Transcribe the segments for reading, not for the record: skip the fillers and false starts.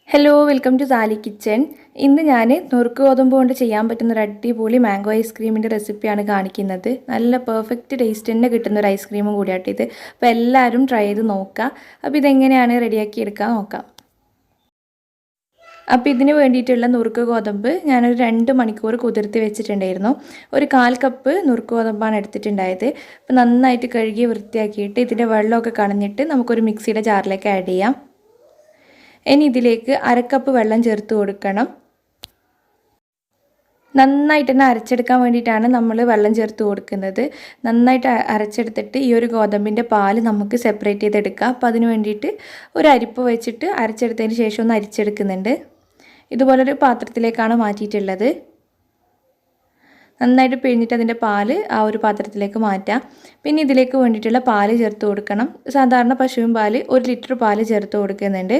Hello welcome to Sali kitchen. ഇന്ന് ഞാൻ നുറുക്ക് ഗോതമ്പ് കൊണ്ട് ചെയ്യാൻ പറ്റുന്ന ഒരു അടിപൊളി മാംഗോ ഐസ്ക്രീമിൻ്റെ റെസിപ്പിയാണ് കാണിക്കുന്നത്. നല്ല പെർഫെക്റ്റ് ടേസ്റ്റ് തന്നെ കിട്ടുന്ന ഒരു ഐസ്ക്രീമും കൂടിയായിട്ട് ഇത്. അപ്പോൾ എല്ലാവരും ട്രൈ ചെയ്ത് നോക്കുക. അപ്പോൾ ഇതെങ്ങനെയാണ് റെഡിയാക്കി എടുക്കാൻ നോക്കാം. അപ്പോൾ ഇതിന് വേണ്ടിയിട്ടുള്ള നുറുക്ക് ഗോതമ്പ് ഞാനൊരു 2 മണിക്കൂർ കുതിർത്തി വെച്ചിട്ടുണ്ടായിരുന്നു. ഒരു 1/4 കപ്പ് നുറുക്ക് ഗോതമ്പാണ് എടുത്തിട്ടുണ്ടായത്. അപ്പോൾ നന്നായിട്ട് കഴുകി വൃത്തിയാക്കിയിട്ട് ഇതിൻ്റെ വെള്ളമൊക്കെ കളഞ്ഞിട്ട് നമുക്കൊരു മിക്സിയുടെ ജാറിലേക്ക് ആഡ് ചെയ്യാം. ഇനി ഇതിലേക്ക് 1/2 കപ്പ് വെള്ളം ചേർത്ത് കൊടുക്കണം. നന്നായിട്ട് തന്നെ അരച്ചെടുക്കാൻ വേണ്ടിയിട്ടാണ് നമ്മൾ വെള്ളം ചേർത്ത് കൊടുക്കുന്നത്. നന്നായിട്ട് അരച്ചെടുത്തിട്ട് ഈ ഒരു ഗോതമ്പിൻ്റെ പാല് നമുക്ക് സെപ്പറേറ്റ് ചെയ്തെടുക്കാം. അപ്പോൾ അതിന് വേണ്ടിയിട്ട് ഒരു അരിപ്പ് വെച്ചിട്ട് അരച്ചെടുത്തതിന് ശേഷം ഒന്ന് അരിച്ചെടുക്കുന്നുണ്ട്. ഇതുപോലൊരു പാത്രത്തിലേക്കാണ് മാറ്റിയിട്ടുള്ളത്. നന്നായിട്ട് പിഴിഞ്ഞിട്ട് അതിൻ്റെ പാല് ആ ഒരു പാത്രത്തിലേക്ക് മാറ്റാം. പിന്നെ ഇതിലേക്ക് വേണ്ടിയിട്ടുള്ള പാല് ചേർത്ത് കൊടുക്കണം. സാധാരണ പശുവിൻ പാല് 1 ലിറ്റർ പാല് ചേർത്ത് കൊടുക്കുന്നുണ്ട്.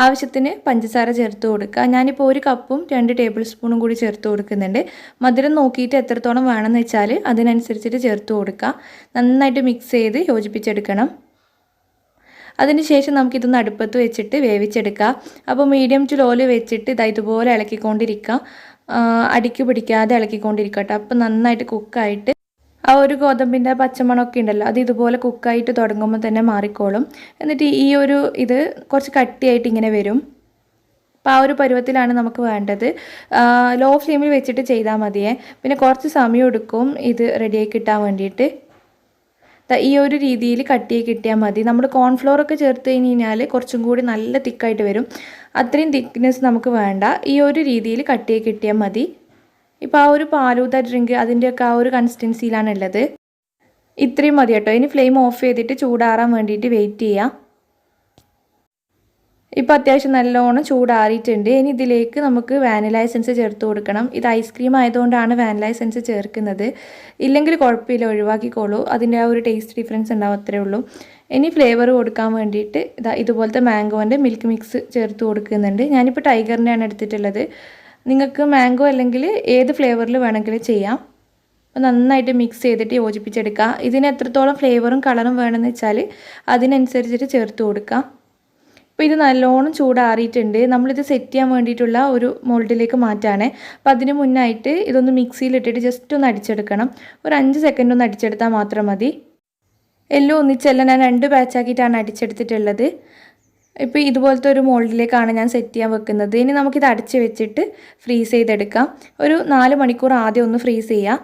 ആവശ്യത്തിന് പഞ്ചസാര ചേർത്ത് കൊടുക്കുക. ഞാനിപ്പോൾ 1 കപ്പും 2 ടേബിൾ സ്പൂണും കൂടി ചേർത്ത് കൊടുക്കുന്നുണ്ട്. മധുരം നോക്കിയിട്ട് എത്രത്തോളം വേണമെന്ന് വെച്ചാൽ അതിനനുസരിച്ചിട്ട് ചേർത്ത് കൊടുക്കുക. നന്നായിട്ട് മിക്സ് ചെയ്ത് യോജിപ്പിച്ചെടുക്കണം. അതിനുശേഷം നമുക്കിതൊന്ന് അടുപ്പത്ത് വെച്ചിട്ട് വേവിച്ചെടുക്കുക. അപ്പോൾ മീഡിയം ടു ലോയിൽ വെച്ചിട്ട് ഇതുപോലെ ഇളക്കിക്കൊണ്ടിരിക്കുക. അടിക്ക് പിടിക്കാതെ ഇളക്കിക്കൊണ്ടിരിക്കുക കേട്ടോ. അപ്പോൾ നന്നായിട്ട് കുക്കായിട്ട് ആ ഒരു ഗോതമ്പിൻ്റെ പച്ചമണമൊക്കെ ഉണ്ടല്ലോ, അത് ഇതുപോലെ കുക്കായിട്ട് തുടങ്ങുമ്പോൾ തന്നെ മാറിക്കോളും. എന്നിട്ട് ഇത് കുറച്ച് കട്ടിയായിട്ട് ഇങ്ങനെ വരും. അപ്പോൾ ആ ഒരു പരുവത്തിലാണ് നമുക്ക് വേണ്ടത്. ലോ ഫ്ലെയിമിൽ വെച്ചിട്ട് ചെയ്താൽ മതിയേ. പിന്നെ കുറച്ച് സമയം എടുക്കും ഇത് റെഡിയായി കിട്ടാൻ വേണ്ടിയിട്ട്. ഈ ഒരു രീതിയിൽ കട്ടിയായി കിട്ടിയാൽ മതി. നമ്മൾ കോൺഫ്ലോറൊക്കെ ചേർത്ത് കഴിഞ്ഞാൽ കുറച്ചും കൂടി നല്ല തിക്കായിട്ട് വരും. അത്രയും തിക്നെസ് നമുക്ക് വേണ്ട. ഈ ഒരു രീതിയിൽ കട്ടിയായി കിട്ടിയാൽ മതി. ഇപ്പോൾ ആ ഒരു ഫാലൂദ ഡ്രിങ്ക് അതിൻ്റെയൊക്കെ ആ ഒരു കൺസിസ്റ്റൻസിയിലാണ് ഉള്ളത്. ഇത്രയും മതി കേട്ടോ. ഇനി ഫ്ലെയിം ഓഫ് ചെയ്തിട്ട് ചൂടാറാൻ വേണ്ടിയിട്ട് വെയിറ്റ് ചെയ്യാം. ഇപ്പോൾ അത്യാവശ്യം നല്ലോണം ചൂടാറിയിട്ടുണ്ട്. ഇനി ഇതിലേക്ക് നമുക്ക് വാനില എസൻസ് ചേർത്ത് കൊടുക്കണം. ഇത് ഐസ്ക്രീം ആയതുകൊണ്ടാണ് വാനില എസൻസ് ചേർക്കുന്നത്. ഇല്ലെങ്കിൽ കുഴപ്പമില്ല, ഒഴിവാക്കിക്കോളൂ. അതിൻ്റെ ആ ഒരു ടേസ്റ്റ് ഡിഫറൻസ് ഉണ്ടാവും, അത്രേ ഉള്ളൂ. ഇനി ഫ്ലേവർ കൊടുക്കാൻ വേണ്ടിയിട്ട് ഇതുപോലത്തെ മാംഗോൻ്റെ മിൽക്ക് മിക്സ് ചേർത്ത് കൊടുക്കുന്നുണ്ട്. ഞാനിപ്പോൾ ടൈഗറിൻ്റെയാണ് എടുത്തിട്ടുള്ളത്. നിങ്ങൾക്ക് മാംഗോ അല്ലെങ്കിൽ ഏത് ഫ്ലേവറിൽ വേണമെങ്കിലും ചെയ്യാം. അപ്പോൾ നന്നായിട്ട് മിക്സ് ചെയ്തിട്ട് യോജിപ്പിച്ചെടുക്കുക. ഇതിന് എത്രത്തോളം ഫ്ലേവറും കളറും വേണമെന്ന് വെച്ചാൽ അതിനനുസരിച്ചിട്ട് ചേർത്ത് കൊടുക്കുക. അപ്പോൾ ഇത് നല്ലോണം ചൂടാറിയിട്ടുണ്ട്. നമ്മളിത് സെറ്റ് ചെയ്യാൻ വേണ്ടിയിട്ടുള്ള ഒരു മോൾഡിലേക്ക് മാറ്റാണ്. അപ്പോൾ അതിന് മുന്നായിട്ട് ഇതൊന്ന് മിക്സിയിലിട്ടിട്ട് ജസ്റ്റ് ഒന്ന് അടിച്ചെടുക്കണം. ഒരു 5 സെക്കൻഡ് ഒന്ന് അടിച്ചെടുത്താൽ മാത്രം മതി. എല്ലാം ഒന്നിച്ചല്ല, ഞാൻ 2 ബാച്ചാക്കിയിട്ടാണ് അടിച്ചെടുത്തിട്ടുള്ളത്. ഇപ്പോൾ ഇതുപോലത്തെ ഒരു മോൾഡിലേക്കാണ് ഞാൻ സെറ്റ് ചെയ്യാൻ വെക്കുന്നത്. ഇനി നമുക്കിത് അടച്ച് വെച്ചിട്ട് ഫ്രീസ് ചെയ്തെടുക്കാം. ഒരു 4 മണിക്കൂർ ആദ്യം ഒന്ന് ഫ്രീസ് ചെയ്യാം.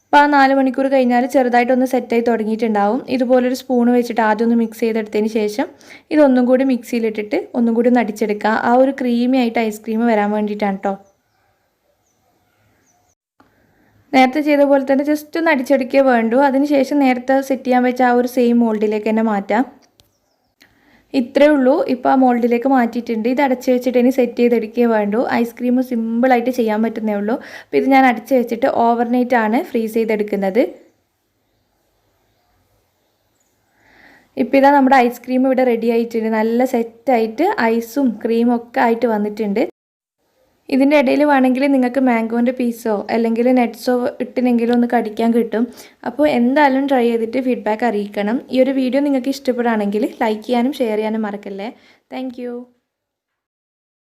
അപ്പോൾ ആ 4 മണിക്കൂർ കഴിഞ്ഞാൽ ചെറുതായിട്ടൊന്ന് സെറ്റായി തുടങ്ങിയിട്ടുണ്ടാവും. ഇതുപോലൊരു സ്പൂൺ വെച്ചിട്ട് ആദ്യം ഒന്ന് മിക്സ് ചെയ്തെടുത്തതിന് ശേഷം ഇതൊന്നും കൂടി മിക്സിയിലിട്ടിട്ട് ഒന്നും കൂടി ഒന്ന് അടിച്ചെടുക്കുക. ആ ഒരു ക്രീമി ആയിട്ട് ഐസ്ക്രീം വരാൻ വേണ്ടിയിട്ടാണ് കേട്ടോ. നേരത്തെ ചെയ്ത പോലെ തന്നെ ജസ്റ്റ് ഒന്ന് അടിച്ചെടുക്കേ വേണ്ടൂ. അതിനുശേഷം നേരത്തെ സെറ്റ് ചെയ്യാൻ വെച്ച ആ ഒരു സെയിം മോൾഡിലേക്ക് തന്നെ മാറ്റാം. ഇത്രയേ ഉള്ളൂ. ഇപ്പോൾ ആ മോൾഡിലേക്ക് മാറ്റിയിട്ടുണ്ട്. ഇത് അടച്ച് വെച്ചിട്ട് ഇനി സെറ്റ് ചെയ്തെടുക്കുകയേ വേണ്ടൂ. ഐസ്ക്രീം സിമ്പിളായിട്ട് ചെയ്യാൻ പറ്റുന്നേ ഉള്ളൂ. അപ്പോൾ ഇത് ഞാൻ അടച്ച് വെച്ചിട്ട് ഓവർനൈറ്റാണ് ഫ്രീസ് ചെയ്തെടുക്കുന്നത്. ഇപ്പോൾ ഇതാ നമ്മുടെ ഐസ്ക്രീം ഇവിടെ റെഡി ആയിട്ടുണ്ട്. നല്ല സെറ്റായിട്ട് ഐസും ക്രീമും ഒക്കെ ആയിട്ട് വന്നിട്ടുണ്ട്. ഇതിൻ്റെ ഇടയിൽ വേണമെങ്കിൽ നിങ്ങൾക്ക് മാംഗോൻ്റെ പീസോ അല്ലെങ്കിൽ നട്ട്സോ ഇട്ടിനെങ്കിലും ഒന്ന് കടിക്കാൻ കിട്ടും. അപ്പോൾ എന്തായാലും ട്രൈ ചെയ്തിട്ട് ഫീഡ്ബാക്ക് അറിയിക്കണം. ഈ ഒരു വീഡിയോ നിങ്ങൾക്ക് ഇഷ്ടപ്പെടുകയാണെങ്കിൽ ലൈക്ക് ചെയ്യാനും ഷെയർ ചെയ്യാനും മറക്കല്ലേ. താങ്ക്